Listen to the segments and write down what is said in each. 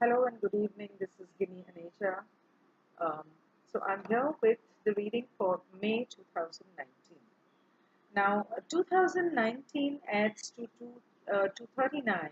Hello and good evening. This is Ginni Aneja. Um, I'm here with the reading for May 2019. Now, 2019 adds to 239.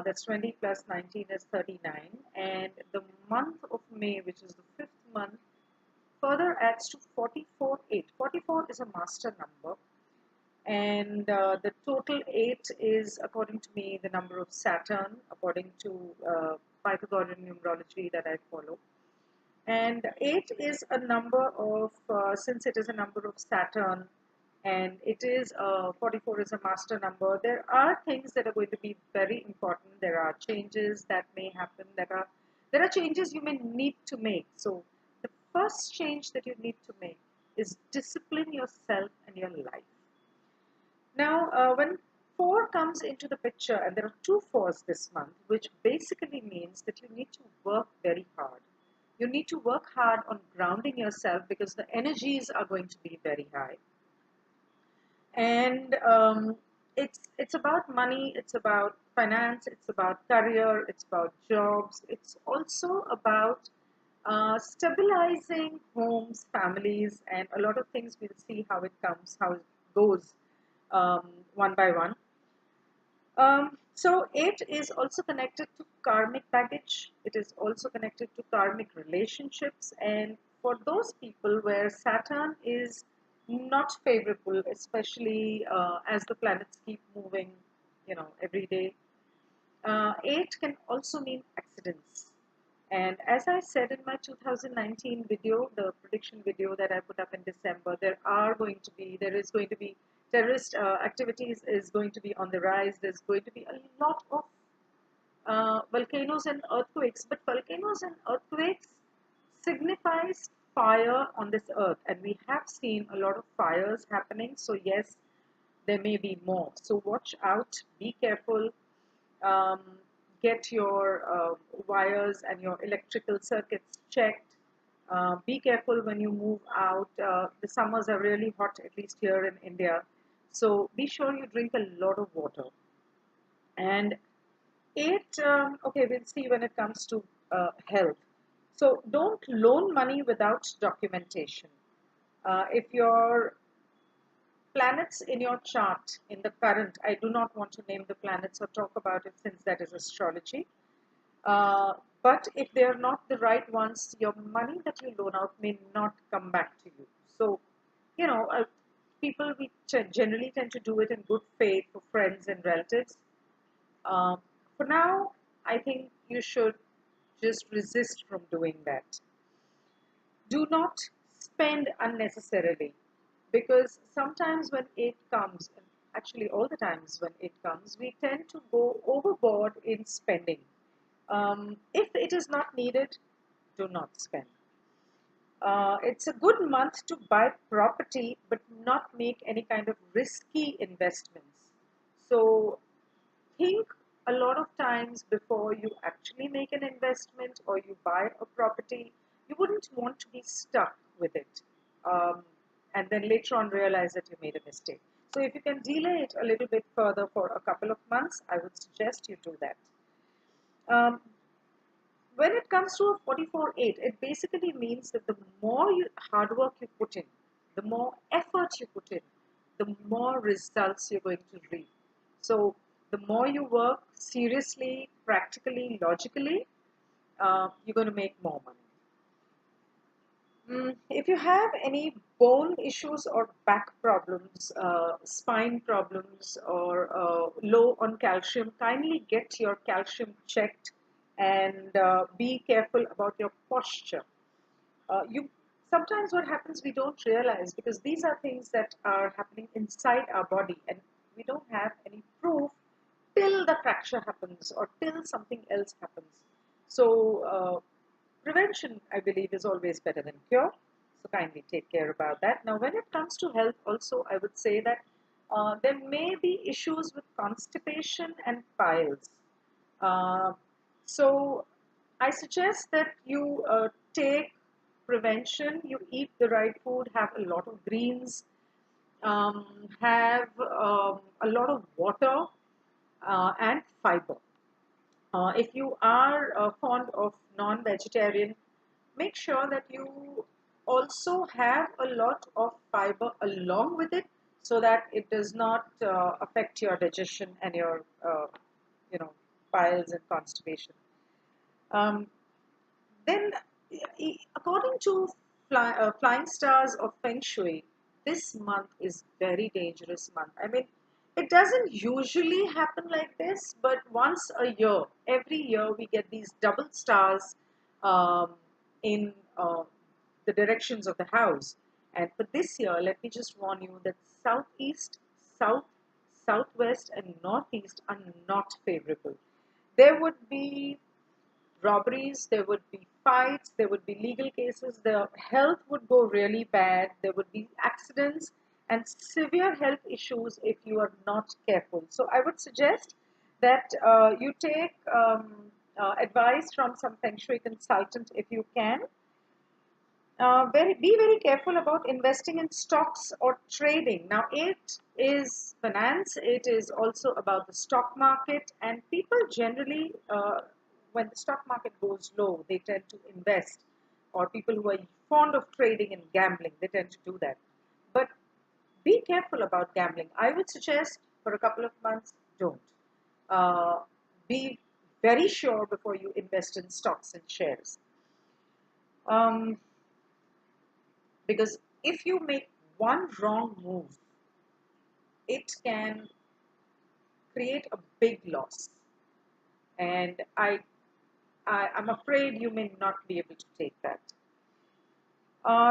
That's 20 plus 19 is 39. And the month of May, which is the fifth month, further adds to 44 8. 44 is a master number. And the total 8 is, according to me, the number of Saturn, according to Pythagorean numerology that I follow. And 8 is a number of, since it is a number of Saturn and it is 44 is a master number, there are things that are going to be very important. There are changes that may happen. There are changes you may need to make. So the first change that you need to make is discipline yourself and your life. Now, when 4 comes into the picture, and there are 2 4s this month, which basically means that you need to work very hard. You need to work hard on grounding yourself because the energies are going to be very high. And it's about money, it's about finance, it's about career, it's about jobs. It's also about stabilizing homes, families, and a lot of things. We'll see how it comes, how it goes one by one. So 8 is also connected to karmic baggage. It is also connected to karmic relationships. And for those people where Saturn is not favorable, especially as the planets keep moving, every day, 8 can also mean accidents. And as I said in my 2019 video, the prediction video that I put up in December, there is going to be terrorist activities is going to be on the rise. There's going to be a lot of volcanoes and earthquakes, but volcanoes and earthquakes signifies fire on this earth, and we have seen a lot of fires happening. So yes, there may be more. So watch out, be careful. Um, get your wires and your electrical circuits checked. Be careful when you move out. The summers are really hot, at least here in India. So be sure you drink a lot of water. And 8, okay, we'll see when it comes to health. So don't loan money without documentation. If your planets in your chart in the current, I do not want to name the planets or talk about it since that is astrology. But if they are not the right ones, your money that you loan out may not come back to you. So, people we generally tend to do it in good faith for friends and relatives. For now, I think you should just resist from doing that. Do not spend unnecessarily, because sometimes when it comes, and actually all the times when it comes, we tend to go overboard in spending. If it is not needed, do not spend. It's a good month to buy property, but not make any kind of risky investments. So think a lot of times before you actually make an investment or you buy a property. You wouldn't want to be stuck with it and then later on realize that you made a mistake. So if you can delay it a little bit further for a couple of months, I would suggest you do that. Um, when it comes to a 44-8, it basically means that the more hard work you put in, the more effort you put in, the more results you're going to reap. So the more you work seriously, practically, logically, you're going to make more money. If you have any bone issues or back problems, spine problems, or low on calcium, kindly get your calcium checked and be careful about your posture. You Sometimes what happens we don't realize, because these are things that are happening inside our body and we don't have any proof till the fracture happens or till something else happens. So prevention, I believe, is always better than cure. So kindly take care about that. Now, when it comes to health also, I would say that there may be issues with constipation and piles. Uh, so I suggest that you take prevention, you eat the right food, have a lot of greens, have a lot of water and fiber. If you are fond of non-vegetarian, make sure that you also have a lot of fiber along with it so that it does not affect your digestion and your you know piles and constipation. Um, then, according to flying stars of Feng Shui, this month is very dangerous month. I mean, it doesn't usually happen like this, but once a year, every year we get these double stars um, in the directions of the house. And for this year, let me just warn you that southeast, south, southwest, and northeast are not favorable. There would be robberies, there would be fights, there would be legal cases, the health would go really bad, there would be accidents and severe health issues if you are not careful. So I would suggest that you take advice from some Feng Shui consultant if you can. Be very careful about investing in stocks or trading. Now, it is finance, it is also about the stock market, and people generally, when the stock market goes low, they tend to invest, or people who are fond of trading and gambling, they tend to do that. But be careful about gambling. I would suggest for a couple of months, don't. Uh, be very sure before you invest in stocks and shares. Um, because if you make one wrong move, it can create a big loss. And I'm afraid you may not be able to take that.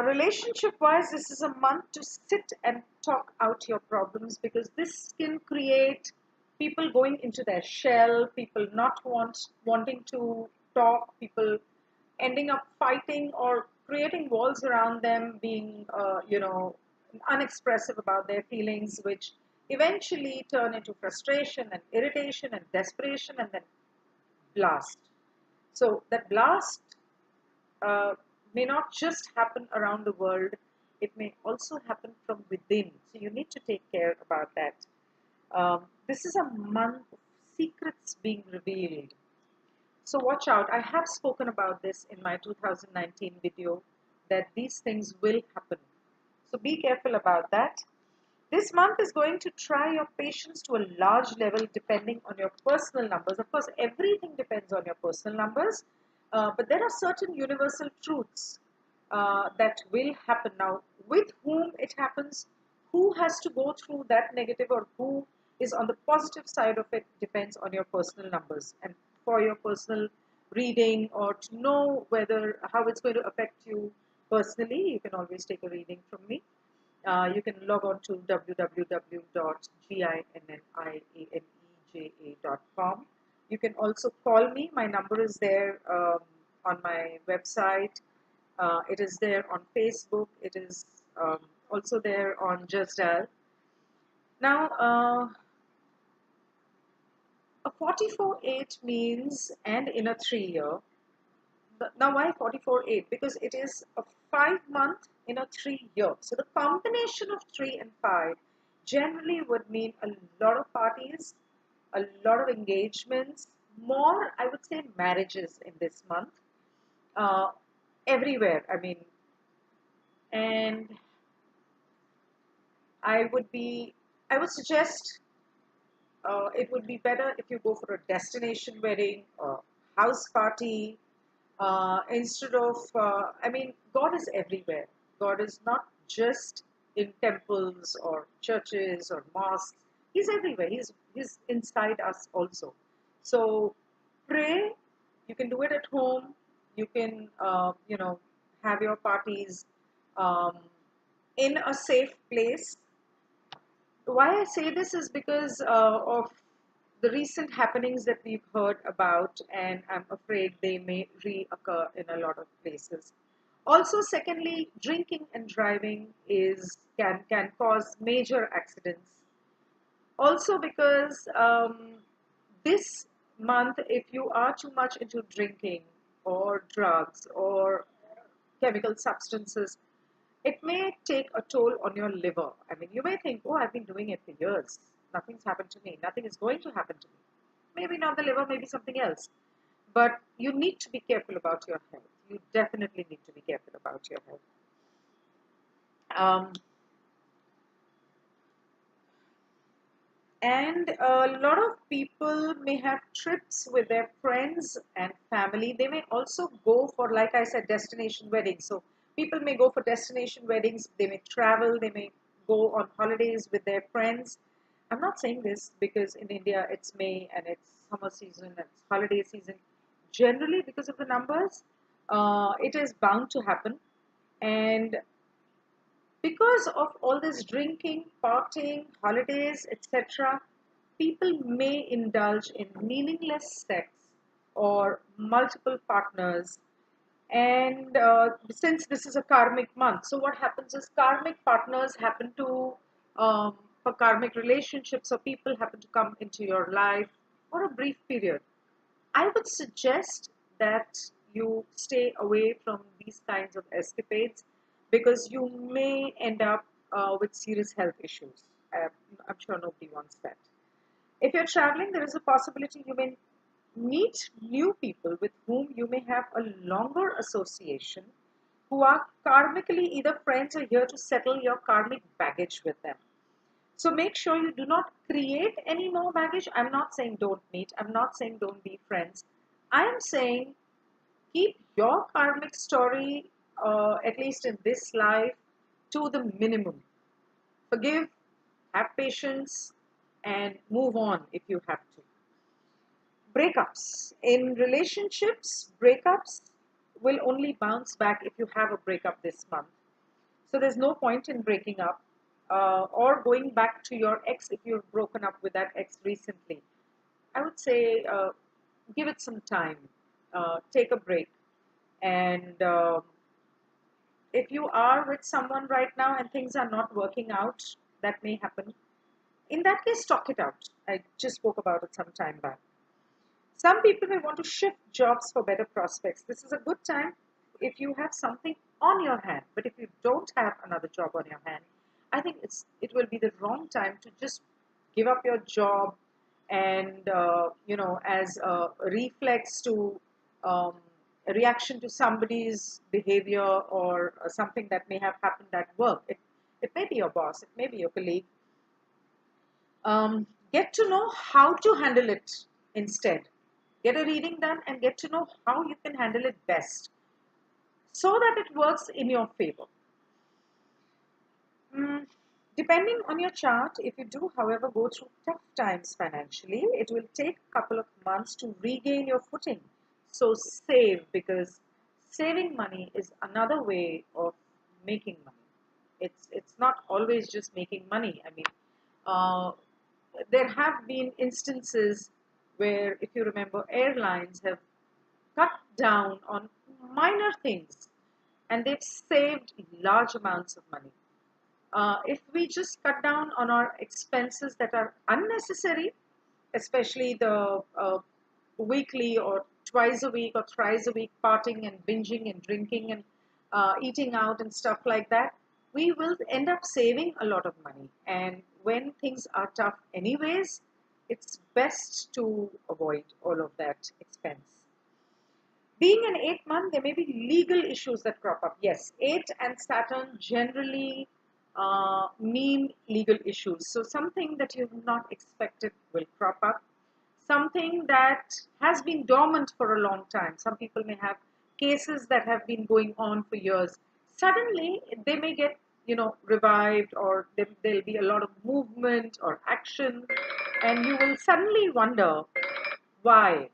Relationship wise, this is a month to sit and talk out your problems because this can create people going into their shell, people not wanting to talk, people ending up fighting or creating walls around them, being unexpressive about their feelings, which eventually turn into frustration and irritation and desperation and then blast. So that blast uh, may not just happen around the world, it may also happen from within. So you need to take care about that. This is a month of secrets being revealed. So watch out. I have spoken about this in my 2019 video that these things will happen. So be careful about that. This month is going to try your patience to a large level depending on your personal numbers. Of course, everything depends on your personal numbers, but there are certain universal truths that will happen. Now, with whom it happens, who has to go through that negative or who is on the positive side of it depends on your personal numbers. And for your personal reading or to know whether how it's going to affect you personally, you can always take a reading from me. You can log on to www.ginnieaneja.com. You can also call me. My number is there on my website. It is there on Facebook. It is also there on Just Dial. Now, a 44-8 means, and in a 3 year, now why 44-8? Because it is a 5 month in a 3 year. So the combination of 3 and 5 generally would mean a lot of parties, a lot of engagements, more, I would say, marriages in this month. Uh, Everywhere, I mean, and I would be, I would suggest it would be better if you go for a destination wedding or house party instead of, I mean, God is everywhere. God is not just in temples or churches or mosques. He's everywhere. He's inside us also. So pray. You can do it at home. You can, have your parties um, in a safe place. Why I say this is because of the recent happenings that we've heard about, and I'm afraid they may reoccur in a lot of places. Also, secondly, drinking and driving can cause major accidents. Also, because this month, if you are too much into drinking or drugs or chemical substances, it may take a toll on your liver. I mean, you may think, oh, I've been doing it for years. Nothing's happened to me. Nothing is going to happen to me. maybe not the liver, maybe something else. But you need to be careful about your health. You definitely need to be careful about your health. Um, And a lot of people may have trips with their friends and family. They may also go for, like I said, destination weddings. So people may go for destination weddings. They may travel. They may go on holidays with their friends. I'm not saying this because in India it's May and it's summer season and it's holiday season. Generally, because of the numbers, it is bound to happen. And because of all this drinking, partying, holidays, etc., people may indulge in meaningless sex or multiple partners. And since this is a karmic month, so what happens is karmic partners happen to, for karmic relationships, or people happen to come into your life for a brief period. I would suggest that you stay away from these kinds of escapades because you may end up with serious health issues. Uh, I'm sure nobody wants that. If you're traveling, there is a possibility you may meet new people with whom you may have a longer association, who are karmically either friends or here to settle your karmic baggage with them. So make sure you do not create any more baggage. I'm not saying don't meet. I'm not saying don't be friends. I am saying keep your karmic story, at least in this life, to the minimum. Forgive, have patience, and move on if you have to. Breakups. In relationships, breakups will only bounce back if you have a breakup this month. So there's no point in breaking up or going back to your ex if you've broken up with that ex recently. I would say give it some time, take a break. And if you are with someone right now and things are not working out, that may happen. In that case, talk it out. I just spoke about it some time back. Some people may want to shift jobs for better prospects. This is a good time if you have something on your hand. But if you don't have another job on your hand, I think it will be the wrong time to just give up your job and as a reflex to um, a reaction to somebody's behavior or something that may have happened at work. It may be your boss, it may be your colleague. Get to know how to handle it instead. Get a reading done and get to know how you can handle it best so that it works in your favor. Mm, Depending on your chart, if you do, however, go through tough times financially, it will take a couple of months to regain your footing. So save, because saving money is another way of making money. It's not always just making money. I mean, uh, there have been instances where, if you remember, airlines have cut down on minor things and they've saved large amounts of money. If we just cut down on our expenses that are unnecessary, especially the weekly or twice a week or thrice a week partying and binging and drinking and eating out and stuff like that, we will end up saving a lot of money. And when things are tough anyways, it's best to avoid all of that expense. Being an 8 month, there may be legal issues that crop up. Yes, 8 and Saturn generally mean legal issues. So something that you've not expected will crop up. Something that has been dormant for a long time. Some people may have cases that have been going on for years. Suddenly, they may get, revived, or there'll be a lot of movement or action, and you will suddenly wonder why.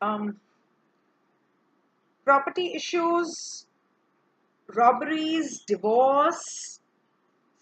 Um, Property issues, robberies, divorce,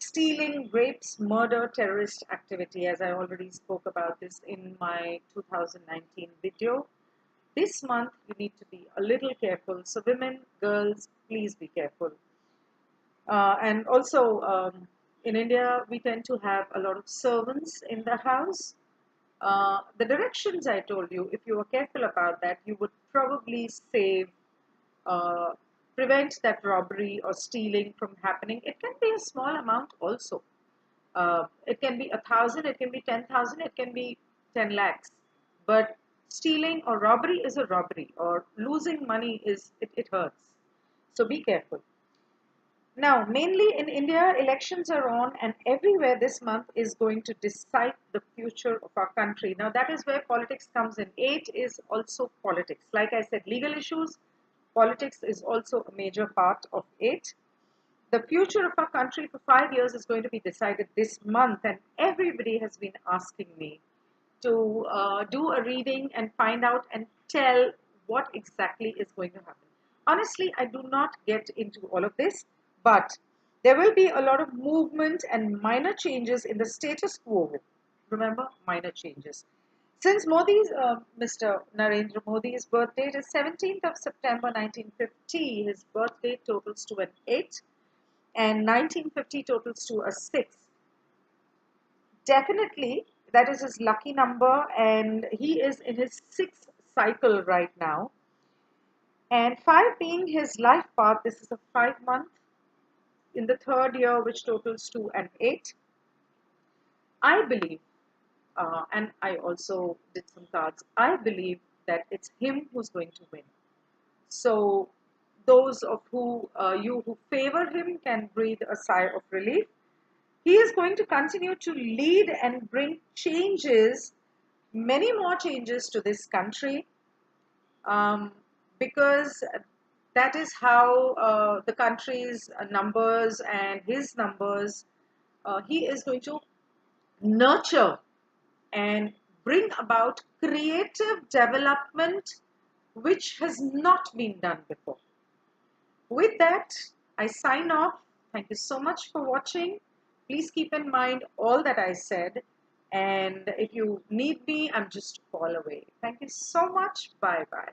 stealing, rapes, murder, terrorist activity, as I already spoke about this in my 2019 video. This month, you need to be a little careful. So women, girls, please be careful. And also, in India, we tend to have a lot of servants in the house. The directions I told you, if you were careful about that, you would probably save, uh, prevent that robbery or stealing from happening. It can be a small amount also. It can be 1,000, it can be 10,000, it can be 10 lakhs. But stealing or robbery is a robbery, or losing money it hurts. So be careful. Now, mainly in India, elections are on, and everywhere this month is going to decide the future of our country. Now, that is where politics comes in. 8 is also politics. Like I said, legal issues, politics is also a major part of 8. The future of our country for 5 years is going to be decided this month, and everybody has been asking me to do a reading and find out and tell what exactly is going to happen. Honestly, I do not get into all of this, but there will be a lot of movement and minor changes in the status quo. Remember, minor changes. Since Mr. Narendra Modi's birth date is 17th of September 1950, his birth date totals to an 8 and 1950 totals to a 6. Definitely, that is his lucky number, and he is in his 6th cycle right now. And 5 being his life path, this is a 5 month in the 3rd year, which totals to an 8. I believe, and I also did some cards, I believe that it's him who's going to win. So, those of you who favor him can breathe a sigh of relief. He is going to continue to lead and bring changes, many more changes to this country, um, because that is how the country's numbers and his numbers, he is going to nurture and bring about creative development which has not been done before. With that, I sign off. Thank you so much for watching. Please keep in mind all that I said. And if you need me, I'm just a call away. Thank you so much. Bye bye.